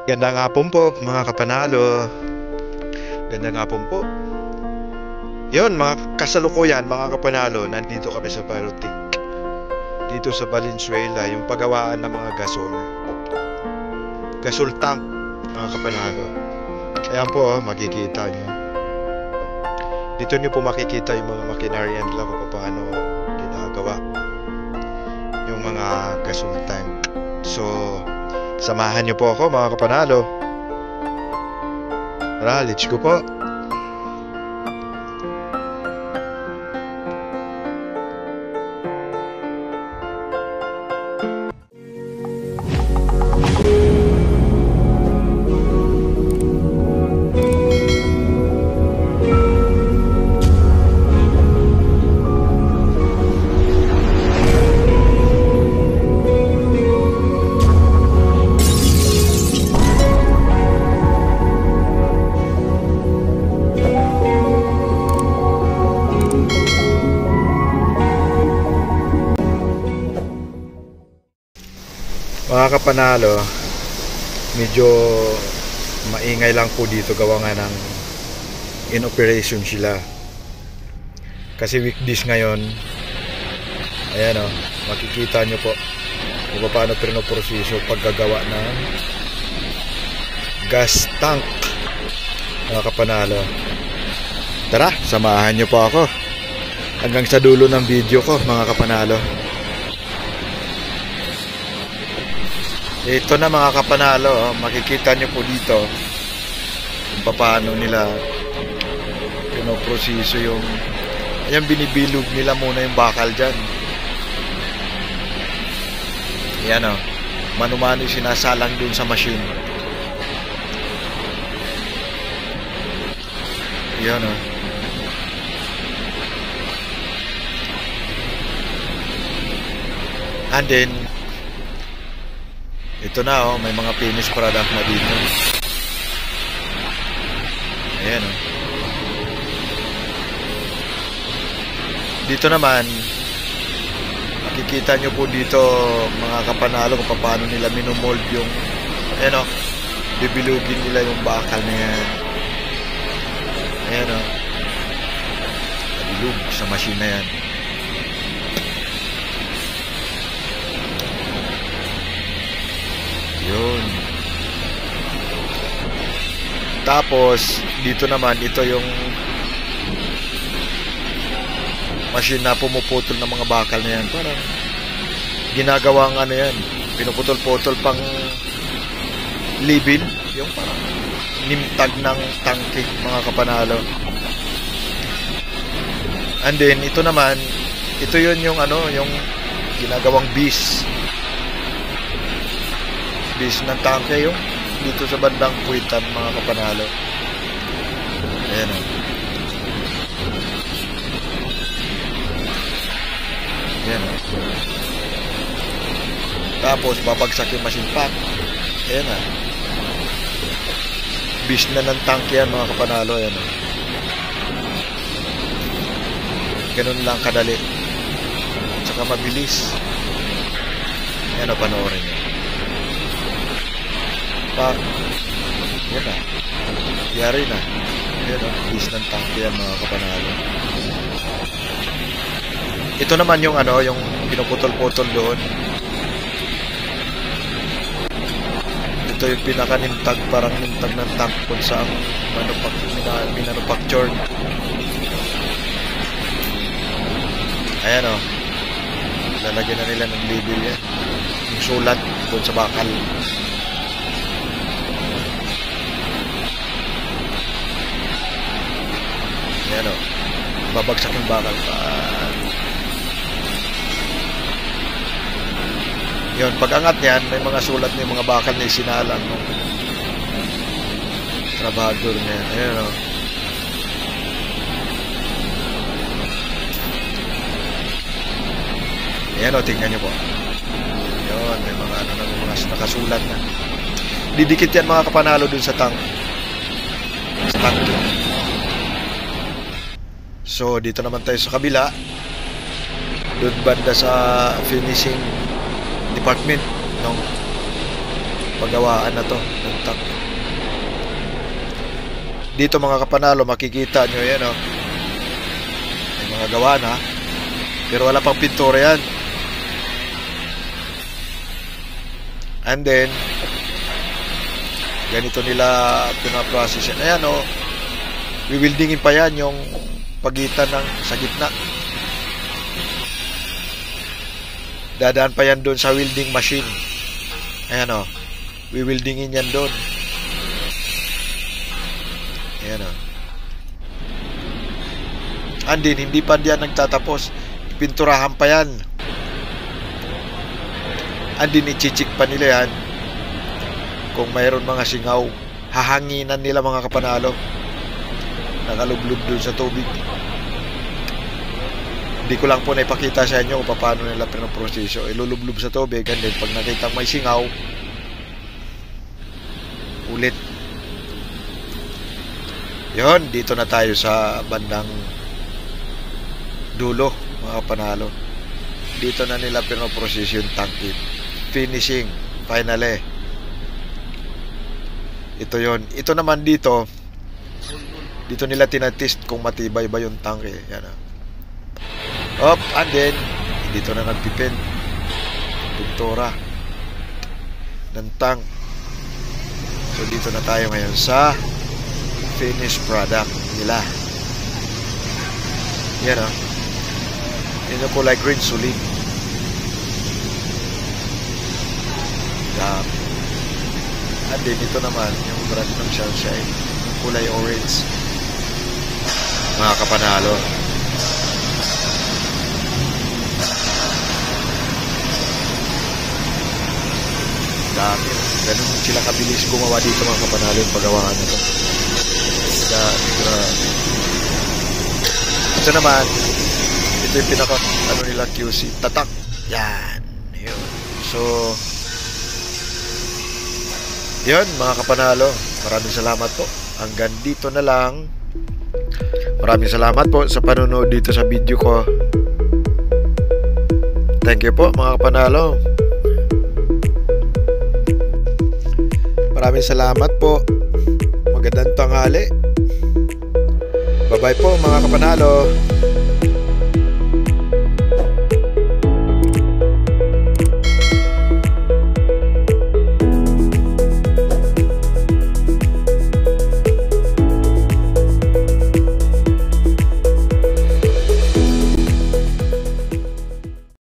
Gandang hapon po mga kapanalo. Gandang hapon po. Yun mga kasalukuyan mga kapanalo, nandito kami sa Barutik. Dito sa Valenzuela, yung pagawaan ng mga gasol tank mga kapanalo. Ayan po, makikita nyo. Dito nyo po makikita yung mga makinarya nila kung paano ginagawa yung mga gasol tank. So, samahan nyo po ako mga kapanalo. Tara, let's go po. Mga kapanalo, medyo maingay lang po dito gawa nga ng in operation sila. Kasi weekdays ngayon. Ayan o, makikita nyo po kung paano pinoproseso paggagawa ng gas tank. Mga kapanalo, tara, samahan nyo po ako hanggang sa dulo ng video ko mga kapanalo. Ito na mga kapanalo, makikita nyo po dito kung paano nila pinoproseso yung, ayan, binibilog nila muna yung bakal dyan. Ayan o, mano-mano yung sinasalang dun sa machine. Ayan o. And then ito na oh, may mga finished product na dito. Ayan oh. Dito naman makikita nyo po dito mga kapanalo kung paano nila minomold yung, ayan oh, bibilugin nila yung bakal na yan. Ayan oh, bilug sa machine na yan. Yun. Tapos dito naman, ito yung machine na pumuputol ng mga bakal na yan. Parang ginagawang ano yan, pinuputol-putol pang libin, yung parang nimtag ng tangke mga kapanalo. And then ito naman, ito yun yung ano, yung ginagawang base ng tangke, yung dito sa bandang puwitan mga kapanalo. Ayan o. Ayan o. Tapos babagsak yung machine pack. Ayan o. Bis na ng tangke yan mga kapanalo. Ayan o. Ganun lang kadali. Tsaka mabilis. Ayan o, panoorin nyo. Yan na, yari na. Yan o, bis ng tangke yan mga kapanalo. Ito naman yung ano, yung pinuputol-putol doon. Ito yung pinakanimtag, parang nimtag ng tank kung saan manufactured. Ayan o, lalagyan na nila ng label yan, yung sulat doon sa bakal. Ayan o, babagsak yung bakal pa. Yun, pag angat yan, may mga sulat na yung mga bakal na isinalang ng trabahador na yan. Ayan o. Ayan o, tingnan nyo po. Yun, may mga ano, mga nakasulat na. Didikit yan mga kapanalo dun sa tank. Sa tank dun. So, dito naman tayo sa kabila. Doon banda sa finishing department, no? paggawaan na to ng tank. Dito mga kapanalo, makikita nyo yan, oh. May mga gawa na, pero wala pang pintura yan. And then ganito nila pinaprocess yan. Ayan, oh, wiwildingin pa yan yung pagitan ng sa gitna. Dadaan pa yan doon sa welding machine. Ayan, oh, wiwildingin yan doon. Ayan, oh. Andin, hindi pa diyan nagtatapos. Pinturahan pa yan. Andin, ichichik pa nila yan. Kung mayroon mga singaw, hahanginan nila mga kapanalo. Nakalublob doon sa tubig. Hindi ko lang po naipakita sa inyo kung paano nila pinoproseso. Ilulublob sa tubig, and then pag nakita may singaw, ulit. Yon, dito na tayo sa bandang dulo mga kapanalo. Dito na nila pinoproseso yung tank. Finishing, finally. Ito yon. Ito naman dito nila tinatest kung matibay ba yung tank, eh. Yan, oh. And then dito na nagpipin pintura ng tank. So dito na tayo ngayon sa finished product nila. Yan, oh. Yan yung kulay green, solid. And then ito naman yung brand ng Sunshine, kulay orange mga kapanalo. Dami, ganun sila kabilis gumawa dito mga kapanalo yung paggawaan nito. Ito naman, ito yung pinaka ano nila, QC tatak. Yan, yun. So yun mga kapanalo, maraming salamat po. Hanggang dito na lang. Maraming salamat po sa panonood dito sa video ko. Thank you po mga kapanalo. Maraming salamat po. Magandang tanghali. Bye bye po mga kapanalo.